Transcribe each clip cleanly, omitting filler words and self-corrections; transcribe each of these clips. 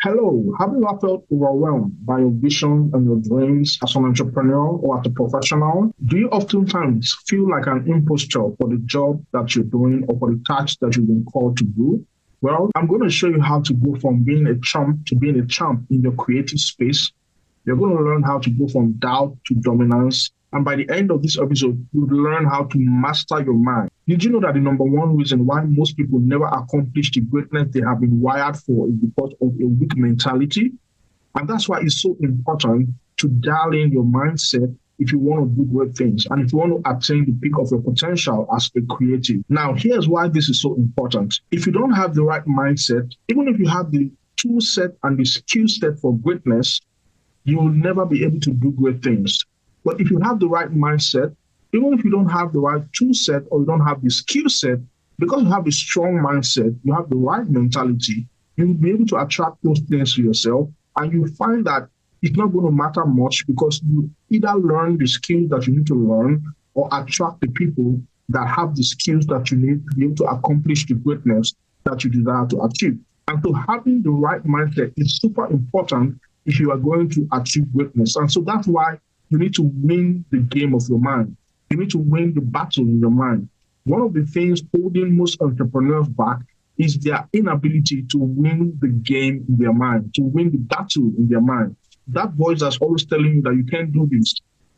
Hello, have you ever felt overwhelmed by your vision and your dreams as an entrepreneur or as a professional? Do you oftentimes feel like an imposter for the job that you're doing or for the task that you've been called to do? Well, I'm going to show you how to go from being a chump to being a champ in your creative space. You're going to learn how to go from doubt to dominance. And by the end of this episode, you'll learn how to master your mind. Did you know that the number one reason why most people never accomplish the greatness they have been wired for is because of a weak mentality? And that's why it's so important to dial in your mindset if you want to do great things and if you want to attain the peak of your potential as a creative. Now, here's why this is so important. If you don't have the right mindset, even if you have the tool set and the skill set for greatness, you will never be able to do great things. But if you have the right mindset, even if you don't have the right tool set or you don't have the skill set, because you have a strong mindset, you have the right mentality, you'll be able to attract those things to yourself. And you find that it's not going to matter much because you either learn the skills that you need to learn or attract the people that have the skills that you need to be able to accomplish the greatness that you desire to achieve. And so having the right mindset is super important if you are going to achieve greatness. And so that's why you need to win the game of your mind. You need to win the battle in your mind. One of the things holding most entrepreneurs back is their inability to win the game in their mind, to win the battle in their mind. That voice that's always telling you that you can't do this.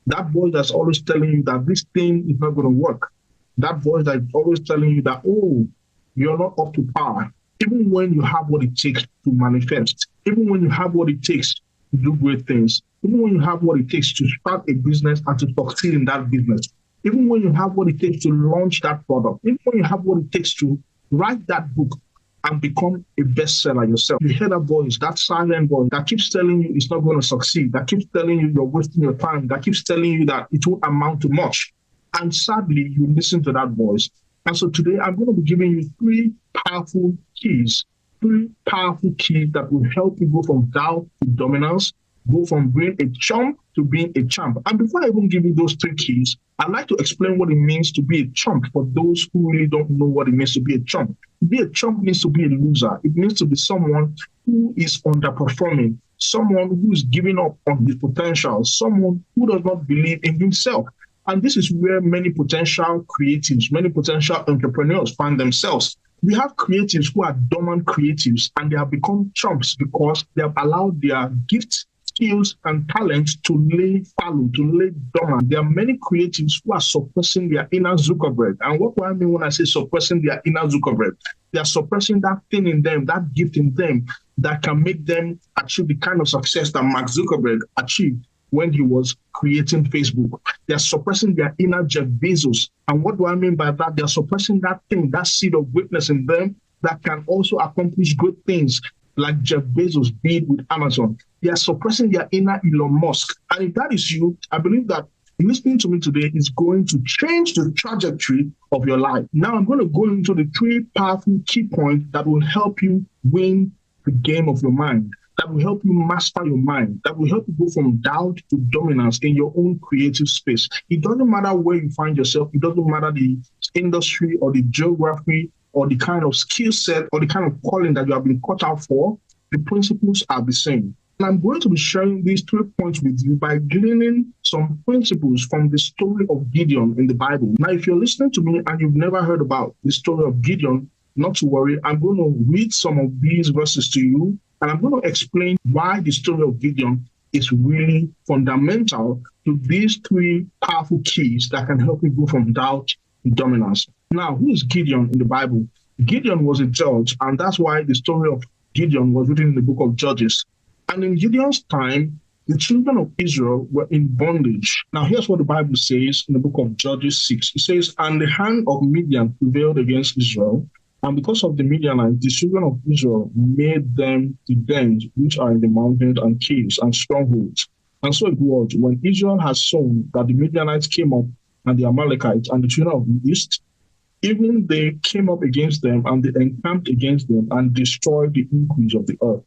That voice that's always telling you that this thing is not going to work. That voice that's always telling you that, oh, you're not up to par. Even when you have what it takes to manifest, even when you have what it takes to do great things, even when you have what it takes to start a business and to succeed in that business, even when you have what it takes to launch that product, even when you have what it takes to write that book and become a bestseller yourself, you hear that voice, that silent voice that keeps telling you it's not going to succeed, that keeps telling you you're wasting your time, that keeps telling you that it won't amount to much. And sadly, you listen to that voice. And so today I'm going to be giving you three powerful keys that will help you go from doubt to dominance, go from being a chump to being a champ. And before I even give you those three keys, I'd like to explain what it means to be a chump for those who really don't know what it means to be a chump. To be a chump means to be a loser. It means to be someone who is underperforming, someone who is giving up on his potential, someone who does not believe in himself. And this is where many potential creatives, many potential entrepreneurs find themselves. We have creatives who are dormant creatives and they have become chumps because they have allowed their gifts, skills, and talents to lay fallow, to lay dormant. There are many creatives who are suppressing their inner Zuckerberg. And what do I mean when I say suppressing their inner Zuckerberg? They are suppressing that thing in them, that gift in them that can make them achieve the kind of success that Mark Zuckerberg achieved when he was creating Facebook. They're suppressing their inner Jeff Bezos. And what do I mean by that? They're suppressing that thing, that seed of greatness in them that can also accomplish good things like Jeff Bezos did with Amazon. They are suppressing their inner Elon Musk. And if that is you, I believe that listening to me today is going to change the trajectory of your life. Now I'm going to go into the three powerful key points that will help you win the game of your mind, that will help you master your mind, that will help you go from doubt to dominance in your own creative space. It doesn't matter where you find yourself. It doesn't matter the industry or the geography or the kind of skill set or the kind of calling that you have been cut out for. The principles are the same. And I'm going to be sharing these 3 points with you by gleaning some principles from the story of Gideon in the Bible. Now, if you're listening to me and you've never heard about the story of Gideon, not to worry, I'm going to read some of these verses to you. And I'm going to explain why the story of Gideon is really fundamental to these 3 powerful keys that can help you go from doubt to dominance. Now, who is Gideon in the Bible? Gideon was a judge, and that's why the story of Gideon was written in the book of Judges. And in Gideon's time, the children of Israel were in bondage. Now, here's what the Bible says in the book of Judges 6. It says, "And the hand of Midian prevailed against Israel, and because of the Midianites, the children of Israel made them the dens which are in the mountains and caves and strongholds. And so it was, when Israel had sown, that the Midianites came up, and the Amalekites and the children of the east, even they came up against them, and they encamped against them, and destroyed the increase of the earth,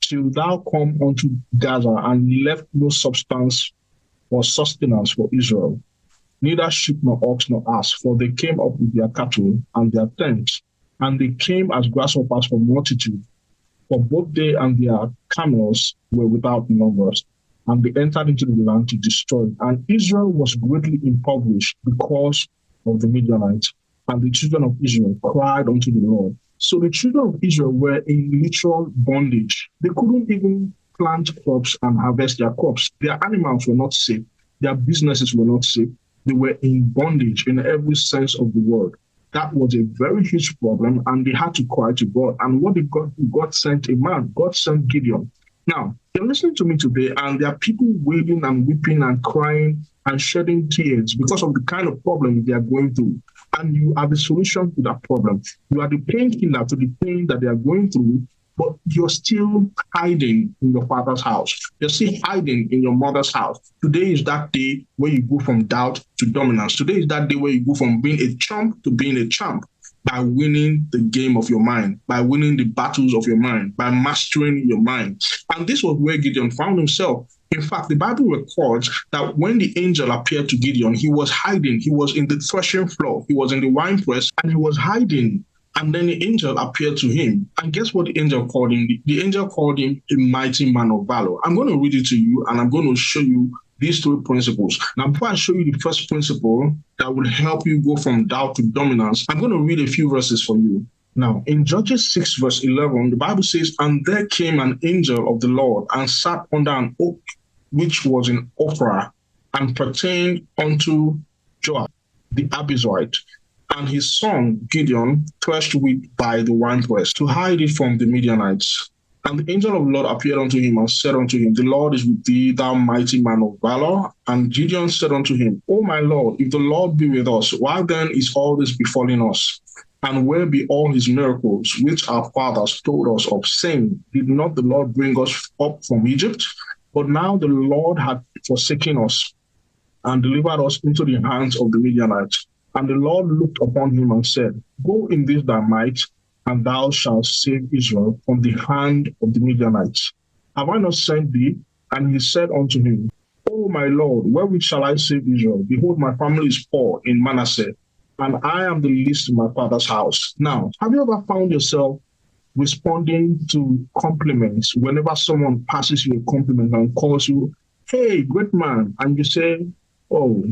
till thou come unto Gaza, and left no substance or sustenance for Israel, neither sheep nor ox nor ass, for they came up with their cattle and their tents, and they came as grasshoppers for multitude. For both they and their camels were without numbers, and they entered into the land to destroy it. And Israel was greatly impoverished because of the Midianites. And the children of Israel cried unto the Lord. So the children of Israel were in literal bondage. They couldn't even plant crops and harvest their crops. Their animals were not safe. Their businesses were not safe. They were in bondage in every sense of the word. That was a very huge problem, and they had to cry to God. And what did God do? God sent a man. God sent Gideon. Now, you're listening to me today, and there are people wailing and weeping and crying and shedding tears because of the kind of problem they are going through. And you are the solution to that problem. You are the painkiller to the pain that they are going through, but you're still hiding in your father's house. You're still hiding in your mother's house. Today is that day where you go from doubt to dominance. Today is that day where you go from being a chump to being a champ by winning the game of your mind, by winning the battles of your mind, by mastering your mind. And this was where Gideon found himself. In fact, the Bible records that when the angel appeared to Gideon, he was hiding. He was in the threshing floor. He was in the winepress, and he was hiding. And then the angel appeared to him. And guess what the angel called him? The angel called him a mighty man of valor. I'm going to read it to you, and I'm going to show you these three principles. Now, before I show you the first principle that will help you go from doubt to dominance, I'm going to read a few verses for you. Now, in Judges 6, verse 11, the Bible says, "And there came an angel of the Lord and sat under an oak which was in Ophrah, and pertained unto Joab the Abiezrite. And his son Gideon threshed wheat by the winepress to hide it from the Midianites. And the angel of the Lord appeared unto him and said unto him, The Lord is with thee, thou mighty man of valor. And Gideon said unto him, O my Lord, if the Lord be with us, why then is all this befalling us? And where be all his miracles, which our fathers told us of, saying, Did not the Lord bring us up from Egypt? But now the Lord hath forsaken us, and delivered us into the hands of the Midianites. And the Lord looked upon him and said, Go in this thy might, and thou shalt save Israel from the hand of the Midianites. Have I not sent thee? And he said unto him, O my Lord, wherewith shall I save Israel? Behold, my family is poor in Manasseh, and I am the least in my father's house. Now, have you ever found yourself responding to compliments whenever someone passes you a compliment and calls you, hey, great man, and you say, oh,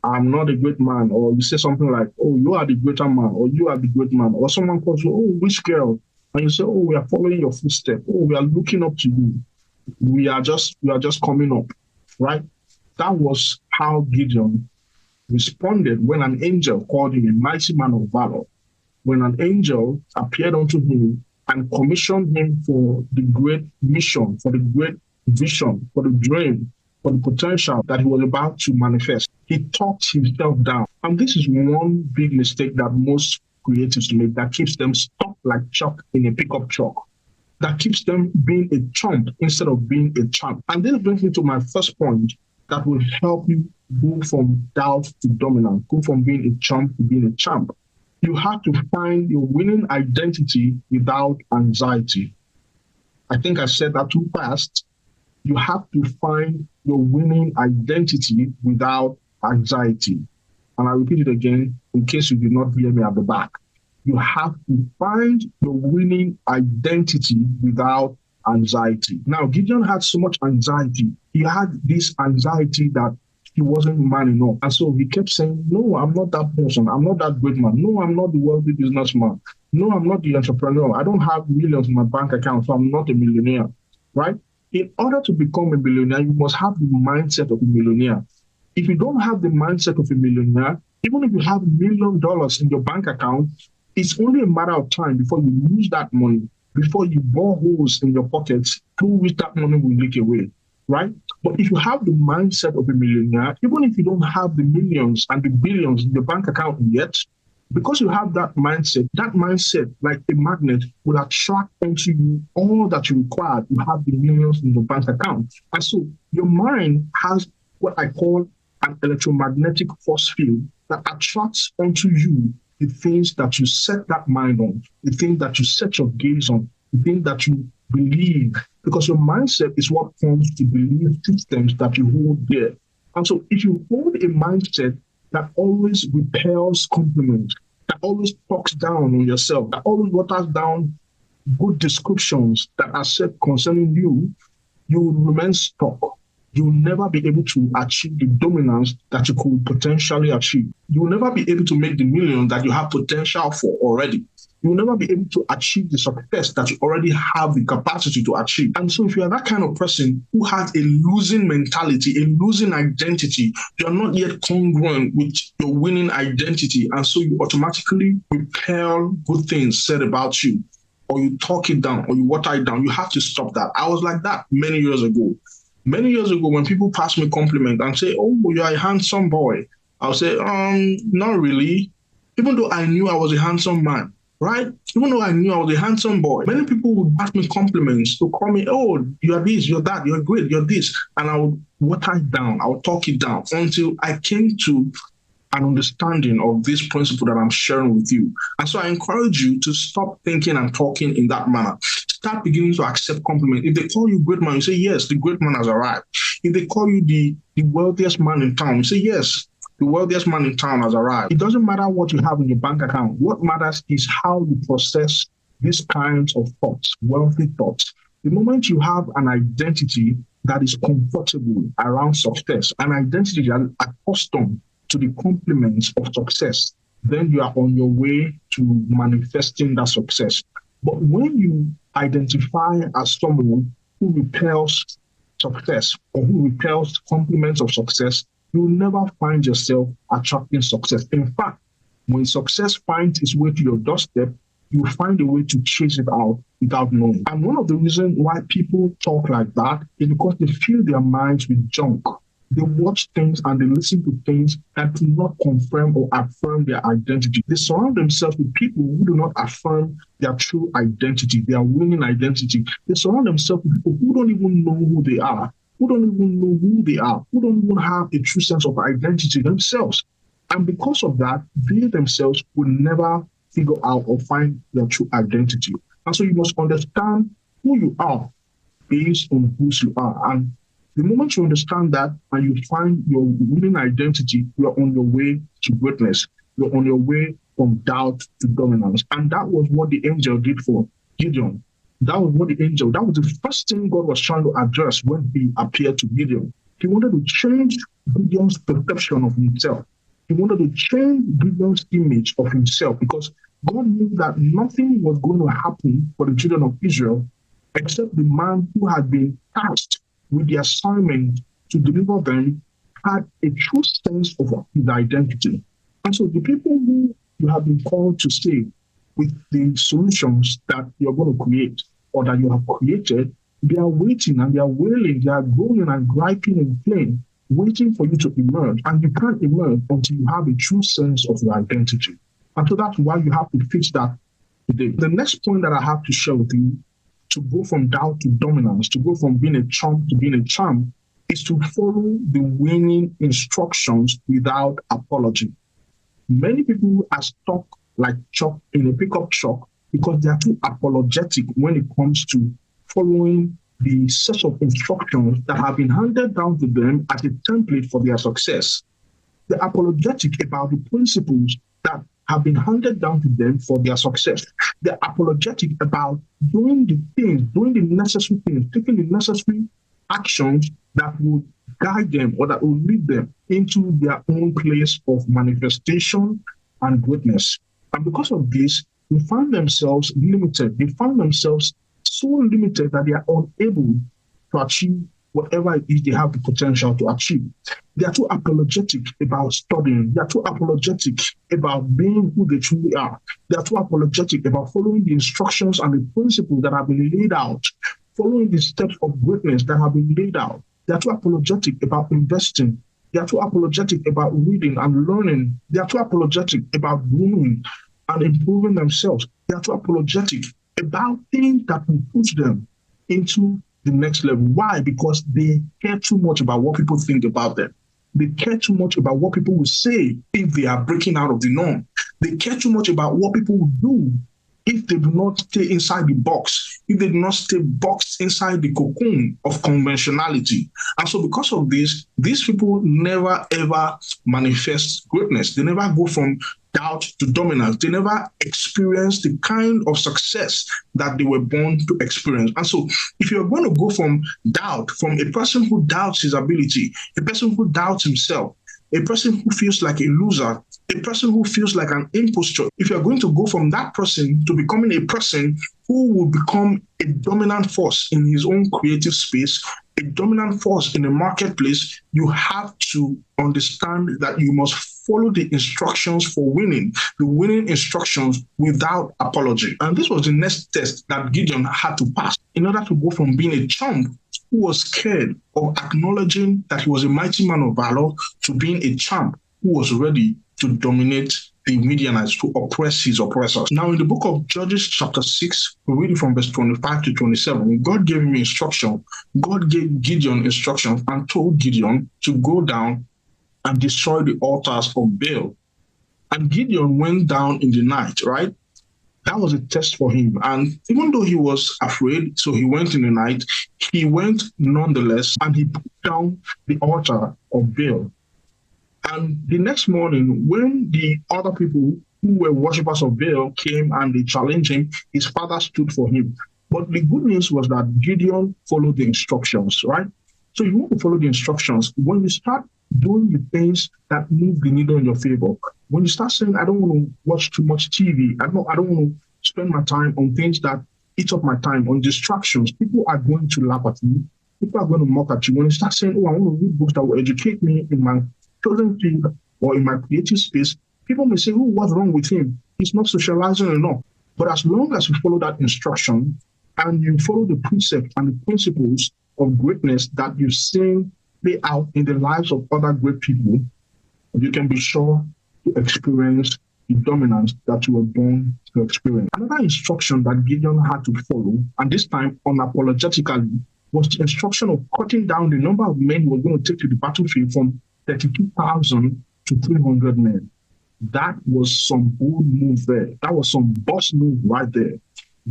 I'm not a great man, or you say something like, oh, you are the greater man, or you are the great man, or someone calls you, oh, which girl? And you say, oh, we are following your footsteps. Oh, we are looking up to you. We are just coming up, right? That was how Gideon responded when an angel called him a mighty man of valor. When an angel appeared unto him and commissioned him for the great mission, for the great vision, for the dream, for the potential that he was about to manifest, he talked himself down. And this is one big mistake that most creatives make that keeps them stuck like chalk in a pickup truck, that keeps them being a chump instead of being a champ. And this brings me to my first point that will help you go from doubt to dominance, go from being a chump to being a champ. You have to find your winning identity without anxiety. I think I said that too fast. You have to find your winning identity without anxiety. And I repeat it again in case you did not hear me at the back. You have to find your winning identity without anxiety. Now, Gideon had so much anxiety. He had this anxiety that he wasn't man enough. And so he kept saying, no, I'm not that person. I'm not that great man. No, I'm not the wealthy businessman. No, I'm not the entrepreneur. I don't have millions in my bank account, so I'm not a millionaire, right? In order to become a millionaire, you must have the mindset of a millionaire. If you don't have the mindset of a millionaire, even if you have $1 million in your bank account, it's only a matter of time before you lose that money, before you bore holes in your pockets through which that money will leak away, right? But if you have the mindset of a millionaire, even if you don't have the millions and the billions in your bank account yet, because you have that mindset, like a magnet, will attract onto you all that you require to have the millions in your bank account. And so your mind has what I call an electromagnetic force field that attracts onto you the things that you set that mind on, the things that you set your gaze on, the things that you believe, because your mindset is what forms the belief systems that you hold there. And so if you hold a mindset that always repels compliments, that always talks down on yourself, that always waters down good descriptions that are said concerning you, you will remain stuck. You will never be able to achieve the dominance that you could potentially achieve. You will never be able to make the million that you have potential for already. You will never be able to achieve the success that you already have the capacity to achieve. And so if you are that kind of person who has a losing mentality, a losing identity, you are not yet congruent with your winning identity. And so you automatically repel good things said about you, or you talk it down, or you water it down. You have to stop that. I was like that many years ago. Many years ago, when people pass me compliment and say, "Oh, you are a handsome boy," I'll say, not really. Even though I knew I was a handsome man, right? Even though I knew I was a handsome boy, many people would pass me compliments to call me, "Oh, you are this, you're that, you're great, you're this." And I would water it down, I would talk it down until I came to an understanding of this principle that I'm sharing with you. And so I encourage you to stop thinking and talking in that manner. Start beginning to accept compliments. If they call you great man, you say, "Yes, the great man has arrived." If they call you the wealthiest man in town, you say, "Yes, the wealthiest man in town has arrived." It doesn't matter what you have in your bank account. What matters is how you process these kinds of thoughts, wealthy thoughts. The moment you have an identity that is comfortable around success, an identity that is accustomed to the compliments of success, then you are on your way to manifesting that success. But when you identify as someone who repels success or who repels compliments of success, you will never find yourself attracting success. In fact, when success finds its way to your doorstep, you find a way to chase it out without knowing. And one of the reasons why people talk like that is because they fill their minds with junk. They watch things and they listen to things that do not confirm or affirm their identity. They surround themselves with people who do not affirm their true identity, their winning identity. They surround themselves with people who don't even know who they are, who don't even know who they are, who don't even have a true sense of identity themselves. And because of that, they themselves will never figure out or find their true identity. And so you must understand who you are based on whose you are. And the moment you understand that and you find your winning identity, you're on your way to greatness. You're on your way from doubt to dominance. And that was what the angel did for Gideon. That was the first thing God was trying to address when he appeared to Gideon. He wanted to change Gideon's perception of himself. He wanted to change Gideon's image of himself because God knew that nothing was going to happen for the children of Israel except the man who had been tasked with the assignment to deliver them had a true sense of his identity. And so the people who you have been called to stay with the solutions that you're going to create or that you have created, they are waiting and they are wailing, they are groaning and griping and playing, waiting for you to emerge. And you can't emerge until you have a true sense of your identity. And so that's why you have to fix that today. The next point that I have to share with you, to go from doubt to dominance, to go from being a chump to being a champ, is to follow the winning instructions without apology. Many people are stuck like chalk in a pickup truck because they are too apologetic when it comes to following the set of instructions that have been handed down to them as a template for their success. They're apologetic about the principles that have been handed down to them for their success. They're apologetic about doing the necessary things, taking the necessary actions that will guide them or that will lead them into their own place of manifestation and greatness. And because of this, they find themselves limited. They find themselves so limited that they are unable to achieve whatever it is they have the potential to achieve. They are too apologetic about studying. They are too apologetic about being who they truly are. They are too apologetic about following the instructions and the principles that have been laid out, following the steps of greatness that have been laid out. They are too apologetic about investing. They are too apologetic about reading and learning. They are too apologetic about growing and improving themselves. They are too apologetic about things that will push them into the next level. Why? Because they care too much about what people think about them. They care too much about what people will say if they are breaking out of the norm. They care too much about what people will do if they do not stay inside the box, if they do not stay boxed inside the cocoon of conventionality. And so because of this, these people never ever manifest greatness. They never go from doubt to dominance. They never experienced the kind of success that they were born to experience. And so if you're going to go from doubt, from a person who doubts his ability, a person who doubts himself, a person who feels like a loser, a person who feels like an imposter, if you're going to go from that person to becoming a person who will become a dominant force in his own creative space, a dominant force in the marketplace, you have to understand that you must follow the instructions for winning, the winning instructions without apology. And this was the next test that Gideon had to pass in order to go from being a chump who was scared of acknowledging that he was a mighty man of valor to being a champ who was ready to dominate the Midianites, to oppress his oppressors. Now, in the book of Judges chapter 6, we read it from verse 25 to 27. God gave him instruction. God gave Gideon instructions and told Gideon to go down and destroy the altars of Baal. And Gideon went down in the night, right? That was a test for him. And even though he was afraid, so he went in the night, he went nonetheless, and he put down the altar of Baal. And the next morning, when the other people who were worshippers of Baal came and they challenged him, his father stood for him. But the good news was that Gideon followed the instructions, right? So you want to follow the instructions. When you start doing the things that move the needle in your favor, when you start saying, I don't want to watch too much TV, I don't want to spend my time on things that eat up my time, on distractions, people are going to laugh at you. People are going to mock at you. When you start saying, I want to read books that will educate me in my chosen field or in my creative space, people may say, what's wrong with him? He's not socializing enough. But as long as you follow that instruction and you follow the precepts and the principles of greatness that you've seen play out in the lives of other great people, you can be sure to experience the dominance that you were born to experience. Another instruction that Gideon had to follow, and this time unapologetically, was the instruction of cutting down the number of men who were going to take to the battlefield from 32,000 to 300 men. That was some bold move there. That was some boss move right there.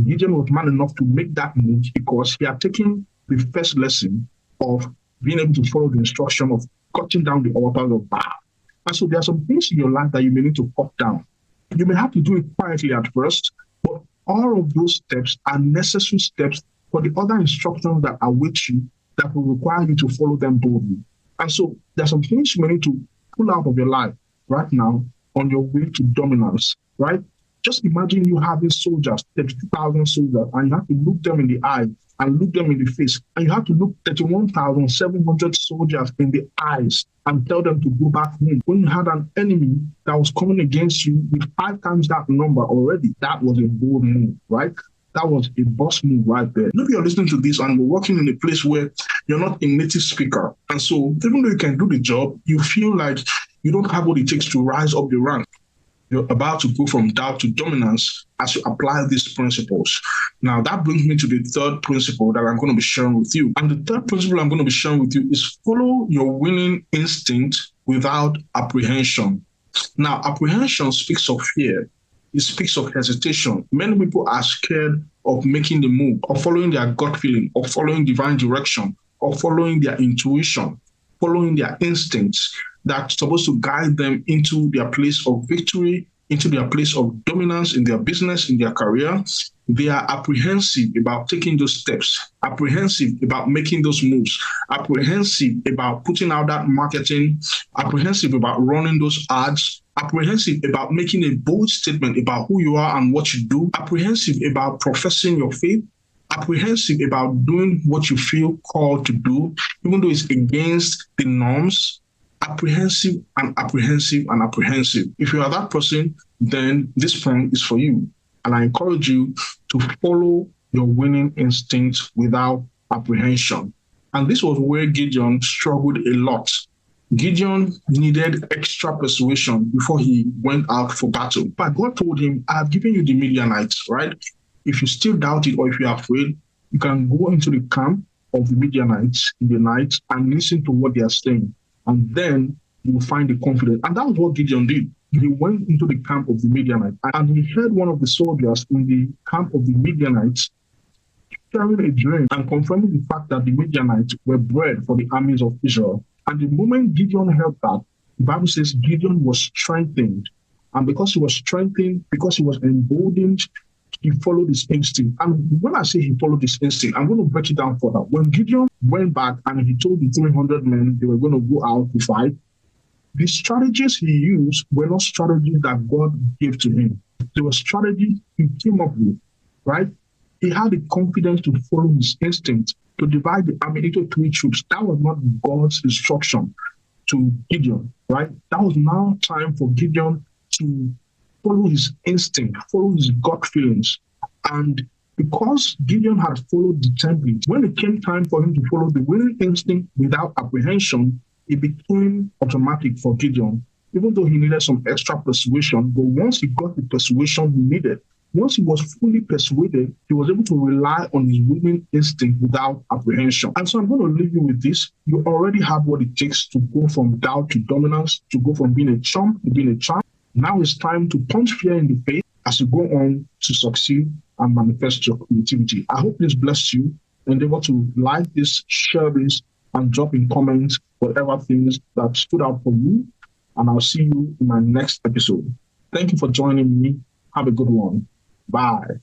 Gideon was man enough to make that move because he had taken the first lesson of being able to follow the instruction of cutting down the altars of Baal. And so there are some things in your life that you may need to cut down. You may have to do it quietly at first, but all of those steps are necessary steps for the other instructions that await you that will require you to follow them boldly. And so there are some things you may need to pull out of your life right now on your way to dominance, right? Just imagine you having soldiers, 32,000 soldiers, and you have to look them in the eye and look them in the face. And you have to look 31,700 soldiers in the eyes and tell them to go back home. When you had an enemy that was coming against you with 5 times that number already, that was a bold move, right? That was a boss move right there. Maybe you're listening to this and you're working in a place where you're not a native speaker. And so even though you can do the job, you feel like you don't have what it takes to rise up the rank. You're about to go from doubt to dominance as you apply these principles. Now, that brings me to the third principle that I'm going to be sharing with you. And the third principle I'm going to be sharing with you is follow your winning instinct without apprehension. Now, apprehension speaks of fear. It speaks of hesitation. Many people are scared of making the move, of following their gut feeling, of following divine direction, of following their intuition, following their instincts that's supposed to guide them into their place of victory, into their place of dominance in their business, in their career. They are apprehensive about taking those steps, apprehensive about making those moves, apprehensive about putting out that marketing, apprehensive about running those ads, apprehensive about making a bold statement about who you are and what you do, apprehensive about professing your faith, apprehensive about doing what you feel called to do, even though it's against the norms, apprehensive and apprehensive and apprehensive. If you are that person, then this point is for you. And I encourage you to follow your winning instinct without apprehension. And this was where Gideon struggled a lot. Gideon needed extra persuasion before he went out for battle. But God told him, I have given you the Midianites, right? If you still doubt it or if you're afraid, you can go into the camp of the Midianites in the night and listen to what they are saying. And then you will find the confidence. And that was what Gideon did. He went into the camp of the Midianites and he heard one of the soldiers in the camp of the Midianites sharing a dream and confirming the fact that the Midianites were bread for the armies of Israel. And the moment Gideon heard that, the Bible says Gideon was strengthened And because he was strengthened, because he was emboldened, he followed his instinct. And when I say he followed his instinct, I'm going to break it down further. When Gideon went back and he told the 300 men they were going to go out to fight, the strategies he used were not strategies that God gave to him. They were strategies he came up with, right? He had the confidence to follow his instinct, to divide the army into three troops. That was not God's instruction to Gideon, right? That was now time for Gideon to follow his instinct, follow his gut feelings. And because Gideon had followed the template, when it came time for him to follow the winning instinct without apprehension, it became automatic for Gideon, even though he needed some extra persuasion. But once he got the persuasion he needed, once he was fully persuaded, he was able to rely on his winning instinct without apprehension. And so I'm going to leave you with this. You already have what it takes to go from doubt to dominance, to go from being a chump to being a champ. Now it's time to punch fear in the face as you go on to succeed and manifest your creativity. I hope this blessed you. Endeavor to like this, share this, and drop in comments whatever things that stood out for you. And I'll see you in my next episode. Thank you for joining me. Have a good one. Bye.